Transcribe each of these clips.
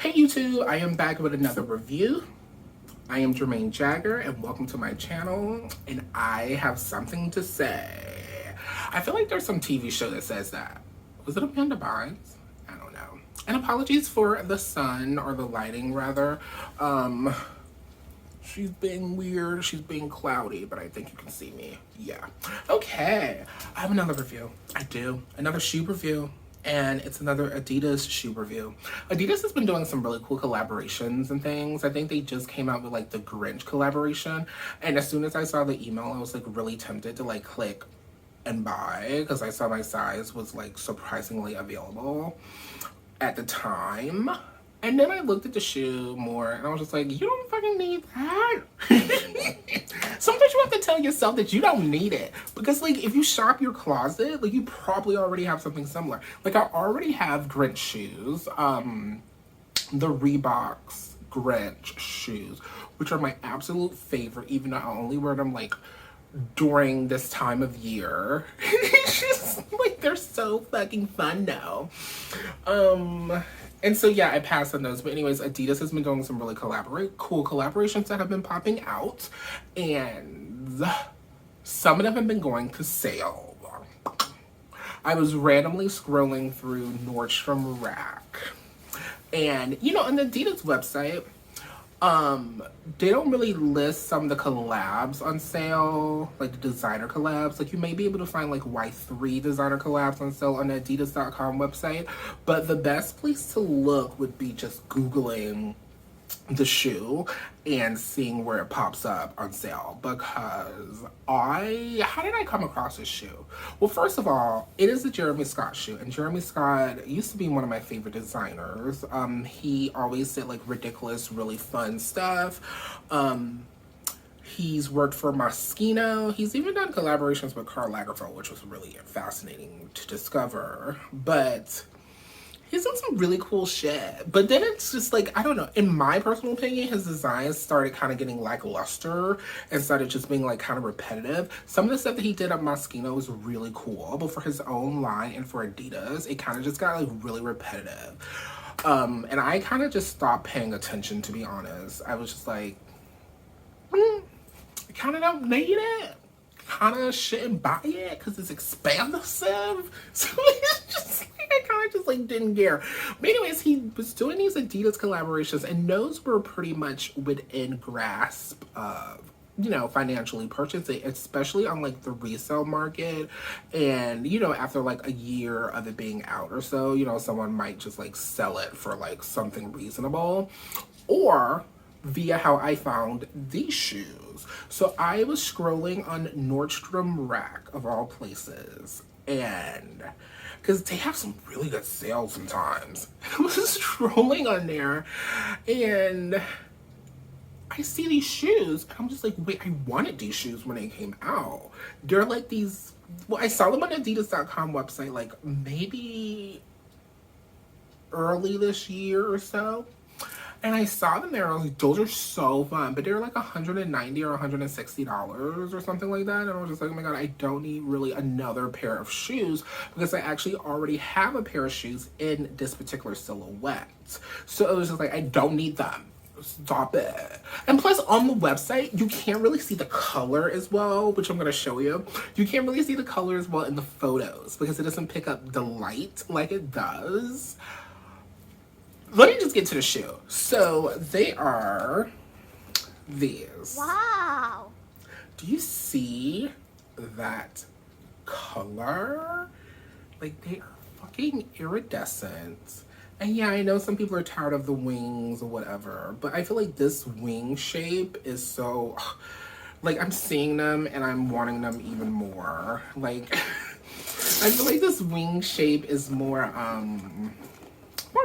Hey YouTube, I am back with another review. I am Jermaine Jagger and welcome to my channel, and I have something to say. I feel like there's some TV show that says that. Was it Amanda Bynes? I don't know. And apologies for the sun, or the lighting rather. She's being weird, she's being cloudy, but I think you can see me. Yeah. Okay, I have another review. I do. Another shoe review. And it's another Adidas shoe review. Adidas has been doing some really cool collaborations and things. I think they just came out with like the Grinch collaboration. And as soon as I saw the email, I was like really tempted to like click and buy because I saw my size was like surprisingly available at the time. And then I looked at the shoe more and I was just like, you don't fucking need that. Sometimes you have to tell yourself that you don't need it. Because like if you shop your closet, like you probably already have something similar. Like I already have Grinch shoes. The Reeboks Grinch shoes, which are my absolute favorite, even though I only wear them like during this time of year. It's just like they're so fucking fun now. And so yeah, I passed on those. But anyways, Adidas has been doing some really cool collaborations that have been popping out, and some of them have been going to sale. I was randomly scrolling through Nordstrom Rack, and you know, on the Adidas website, they don't really list some of the collabs on sale, like the designer collabs. Like you may be able to find like Y3 designer collabs on sale on the Adidas.com website, but the best place to look would be just Googling the shoe and seeing where it pops up on sale. Because how did I come across this shoe? Well, first of all, it is a Jeremy Scott shoe, and Jeremy Scott used to be one of my favorite designers. He always did like ridiculous, really fun stuff. He's worked for Moschino. He's even done collaborations with Karl Lagerfeld, which was really fascinating to discover. But he's done some really cool shit. But then it's just like, I don't know. In my personal opinion, his designs started kind of getting lackluster and started just being like kind of repetitive. Some of the stuff that he did at Moschino was really cool, but for his own line and for Adidas, it kind of just got like really repetitive. And I kind of just stopped paying attention, to be honest. I was just like, I kind of don't need it. Kind of shouldn't buy it because it's expansive. So it's just like, I kind of just like didn't care. But anyways, he was doing these Adidas collaborations, and those were pretty much within grasp of, you know, financially purchasing, especially on like the resale market. And you know, after like a year of it being out or so, you know, someone might just like sell it for like something reasonable, or via how I found these shoes. So I was scrolling on Nordstrom Rack, of all places, and because they have some really good sales sometimes. I was scrolling on there and I see these shoes and I'm just like, wait, I wanted these shoes when they came out. They're like these, well, I saw them on the Adidas.com website like maybe early this year or so. And I saw them there, and I was like, those are so fun. But they were like $190 or $160 or something like that. And I was just like, oh my god, I don't need really another pair of shoes because I actually already have a pair of shoes in this particular silhouette. So it was just like, I don't need them. Stop it. And plus, on the website, you can't really see the color as well, which I'm going to show you. You can't really see the color as well in the photos because it doesn't pick up the light like it does. Let me just get to the shoe. So they are these. Wow. Do you see that color? Like, they are fucking iridescent. And yeah, I know some people are tired of the wings or whatever, but I feel like this wing shape is so, like, I'm seeing them and I'm wanting them even more. Like, I feel like this wing shape is more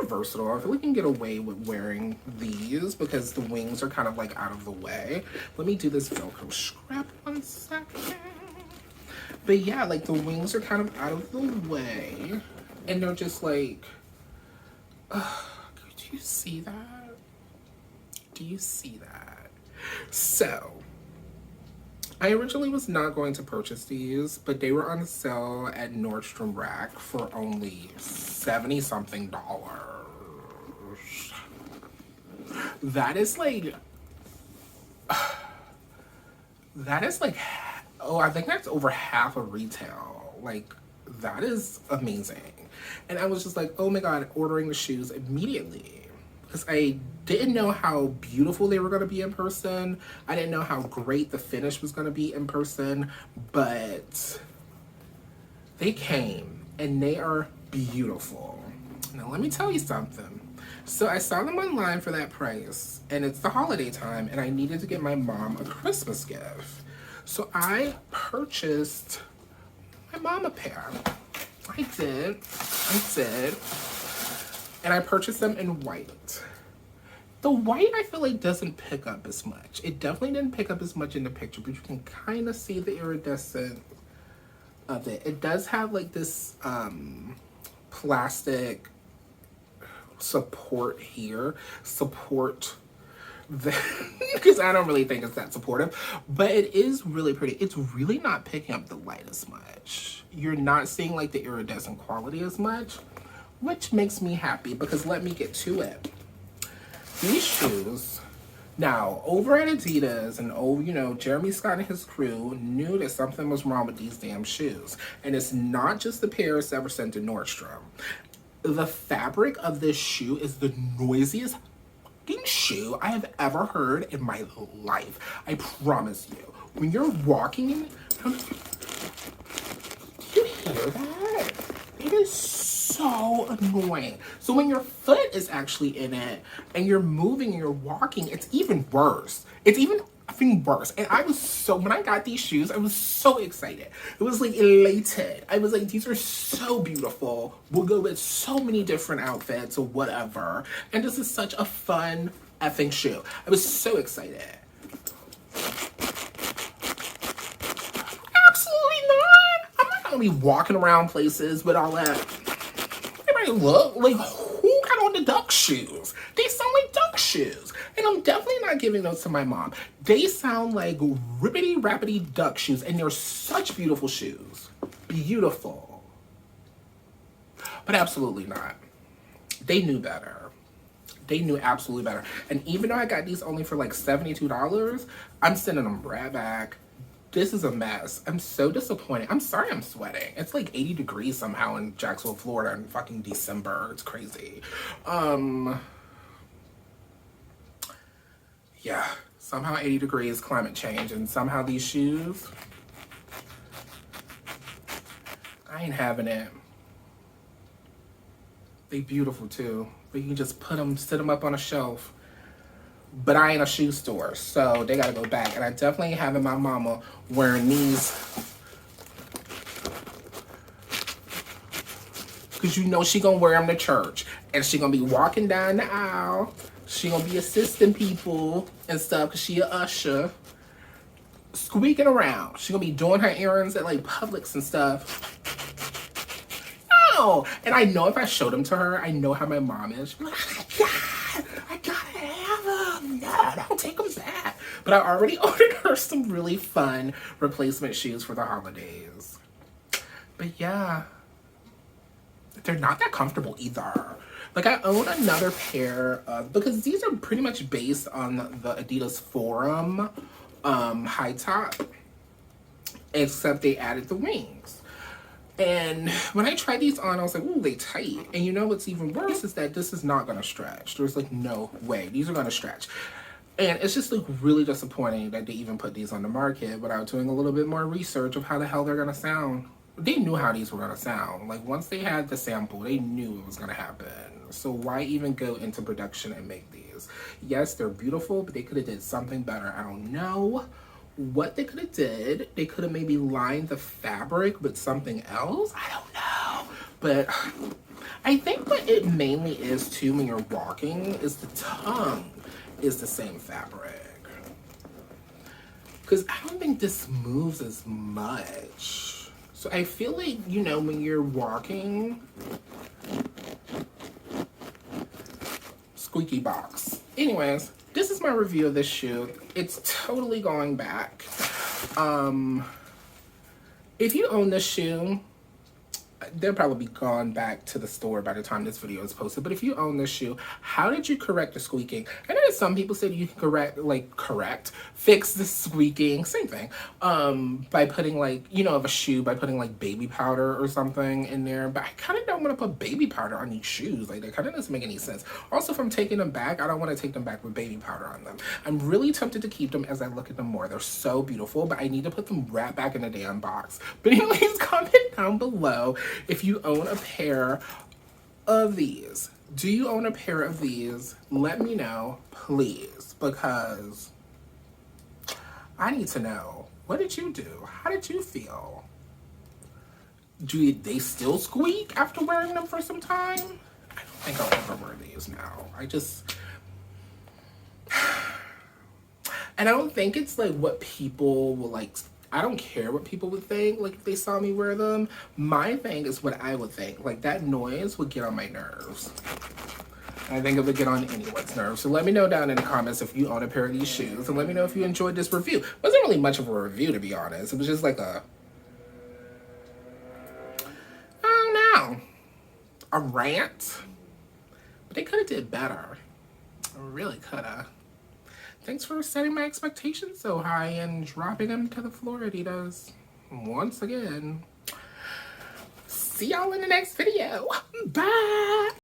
versatile. I feel like you can get away with wearing these because the wings are kind of like out of the way. Let me do this Velcro strap 1 second. But yeah, like the wings are kind of out of the way and they're just like, do you see that? Do you see that? So I originally was not going to purchase these, but they were on sale at Nordstrom Rack for only $70 something. That is like, oh, I think that's over half of retail. Like, that is amazing. And I was just like, oh my God, ordering the shoes immediately. Because I didn't know how beautiful they were going to be in person. I didn't know how great the finish was going to be in person. But they came and they are beautiful. Now, let me tell you something. So I saw them online for that price, and it's the holiday time, and I needed to get my mom a Christmas gift. So I purchased my mom a pair. I did. And I purchased them in white. The white, I feel like, doesn't pick up as much. It definitely didn't pick up as much in the picture, but you can kind of see the iridescent of it. It does have like this plastic support here. Support because I don't really think it's that supportive, but it is really pretty. It's really not picking up the light as much. You're not seeing like the iridescent quality as much, which makes me happy because let me get to it. These shoes, now over at Adidas and you know, Jeremy Scott and his crew knew that something was wrong with these damn shoes. And it's not just the pairs that were sent to Nordstrom. The fabric of this shoe is the noisiest shoe I have ever heard in my life. I promise you. When you're walking in, do you hear that? It is so annoying. So when your foot is actually in it and you're moving and you're walking, it's even worse. It's even effing worse. And I was so, when I got these shoes, I was so excited. It was like elated. I was like, these are so beautiful. We'll go with so many different outfits or whatever. And this is such a fun effing shoe. I was so excited. Absolutely not. I'm not gonna be walking around places with all that. Everybody look like, who got on the duck shoes? They sound like duck shoes. And I'm definitely not giving those to my mom. They sound like rippity rappity duck shoes, and they're such beautiful shoes. Beautiful. But absolutely not. They knew better. They knew absolutely better. And even though I got these only for like $72, I'm sending them right back. This is a mess. I'm so disappointed. I'm sorry I'm sweating. It's like 80 degrees somehow in Jacksonville, Florida in fucking December. It's crazy. Yeah, somehow 80 degrees, climate change, and somehow these shoes, I ain't having it. They beautiful too, but you can just put them, sit them up on a shelf. But I ain't a shoe store, so they gotta go back. And I definitely ain't having my mama wearing these, because you know she gonna wear them to church, and she gonna be walking down the aisle. She gonna be assisting people and stuff because she a usher. Squeaking around. She gonna be doing her errands at like Publix and stuff. No! And I know if I showed them to her, I know how my mom is. She'll be like, oh my God, I gotta have them. No, don't take them back. But I already ordered her some really fun replacement shoes for the holidays. But yeah, they're not that comfortable either. Like, I own another pair of, because these are pretty much based on the Adidas Forum high top, except they added the wings. And when I tried these on, I was like, ooh, they tight. And you know what's even worse is that this is not going to stretch. There's like no way. These are going to stretch. And it's just like really disappointing that they even put these on the market without doing a little bit more research of how the hell they're going to sound. They knew how these were going to sound. Like, once they had the sample, they knew it was going to happen. So why even go into production and make these? Yes, they're beautiful, but they could have did something better. I don't know what they could have did. They could have maybe lined the fabric with something else. I don't know. But I think what it mainly is too when you're walking is the tongue is the same fabric. Because I don't think this moves as much. So I feel like, you know, when you're walking, squeaky box. Anyways, this is my review of this shoe. It's totally going back. If you own this shoe, they'll probably be gone back to the store by the time this video is posted. But if you own this shoe, how did you correct the squeaking? I know that some people said you can fix the squeaking, same thing, by putting like, you know, of a shoe, by putting like baby powder or something in there. But I kind of don't want to put baby powder on these shoes. Like, that kind of doesn't make any sense. Also, if I'm taking them back, I don't want to take them back with baby powder on them. I'm really tempted to keep them as I look at them more. They're so beautiful, but I need to put them right back in the damn box. But anyways, comment down below if you own a pair of these. Do you own a pair of these? Let me know, please, because I need to know. What did you do? How did you feel? Do they still squeak after wearing them for some time? I don't think I'll ever wear these now. And I don't think it's like what people will like. I don't care what people would think, like, if they saw me wear them. My thing is what I would think. Like, that noise would get on my nerves. I think it would get on anyone's nerves. So let me know down in the comments if you own a pair of these shoes. And let me know if you enjoyed this review. It wasn't really much of a review, to be honest. It was just like a... I don't know. A rant. But they could have did better. I really could have. Thanks for setting my expectations so high and dropping them to the floor, Adidas. Once again. See y'all in the next video. Bye!